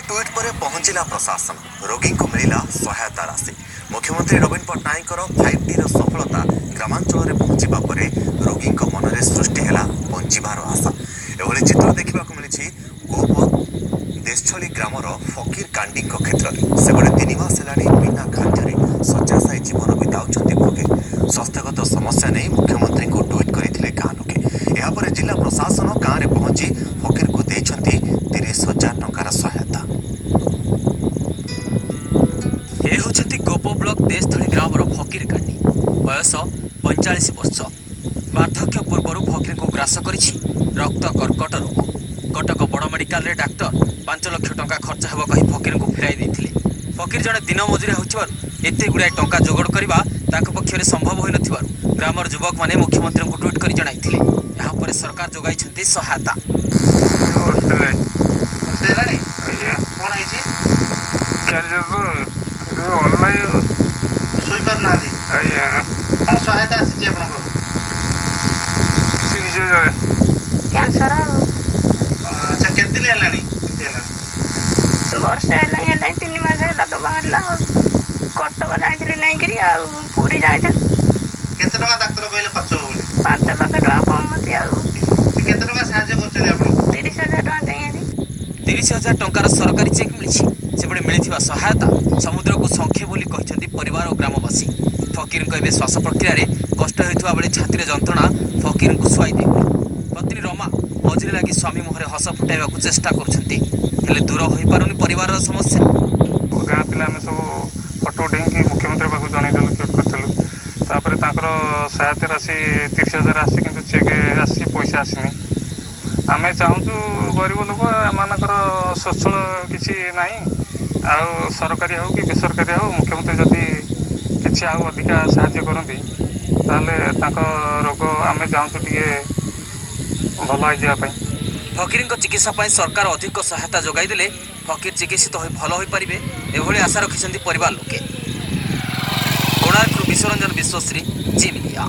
Tweet पर पहुंचला प्रशासन रोगी को मिला सहायता राशि। मुख्यमंत्री नवीन पट्टनायक 5T सफलता ग्रामांचल में पहुंचा पर रोगी मन में सृष्टि है बंचार आशा। एभली चित्र देखा मिली गोप देशछली ग्रामर फकीर कांडी क्षेत्र में से 3 मास है बिना खाद्य शଯ୍ୟାଶାୟୀ जीवन बिताउछंती भोगे। स्वास्थ्यगत समस्या नहीं मुख्यमंत्री को ट्वीट करते गाँ लोके। यापर जिला प्रशासन गाँव में पहुंची फकीर को देछंती 30,000 टंकार सहायता। ये होछंती गोप ब्लॉक देशथली ग्रामर फकीर कांडी। बयस 45 वर्ष। वार्धक्य पूर्व फकीर को ग्रास करिछि रक्त कर्कट रोग। कटक बड़ मेडिकल रे डाक्टर 5 लाख टंका खर्च हेब कही फकीर को फेराई देथिले। फकीर जड़े दिन मजुरिया होइछबार एते गुड़ाए टंका जोगड़ करबा ताक पक्षरे संभव होई नथिबार ग्रामर युवक माने मुख्यमंत्री को ट्वीट करि जणाइथिले। यहाँ पर सरकार जोगाइछंती सहायता। वर्षा है 3 मास है तो बाहर कटक जाइली नहीं करी पूरी जाए केते टका डाक्टर कहले खर्च हो बोली 5 लाख टका कम मती केते टका साहाय्य करछले आपण 30,000 टका देई 30,000 टंकार सरकारी चेक मिली से मिली सहायता समुद्र को संख्य बोली कहते परिवार और ग्रामवासी। फकीर को श्वास प्रक्रिया कष्ट होता बेले छाती जंत्रणा फकीर को शुआई दे। पत्नी रमा मझे लगी स्वामी मुहर हस फुटाइवा चेष्टा कर दूर हो पारुनी परिवार समस्या। गाँ पिला सब फटो उठेकी मुख्यमंत्री पाक जनईदेलु ट्वीट करूँ सहायता राशि 30,000 आसी कि चेक आसी पैसा आसनी। आम चाहूँ गरीब लोक एमर स्वच्छल किसी ना आ सरकारी हो कि बेसरकारी हो मुख्यमंत्री जदि किसी अधिका साहाय्य करती रोग आम चाहूँ टे भल हो। फकीर चिकित्सा सरकार अधिक सहायता जोगाई देले फकीर चिकित्सित हो भल हो पारे एभली आशा रखिंट परिवार लोके। कोणार्करू विश्वरंजन विश्वश्री जी मीडिया।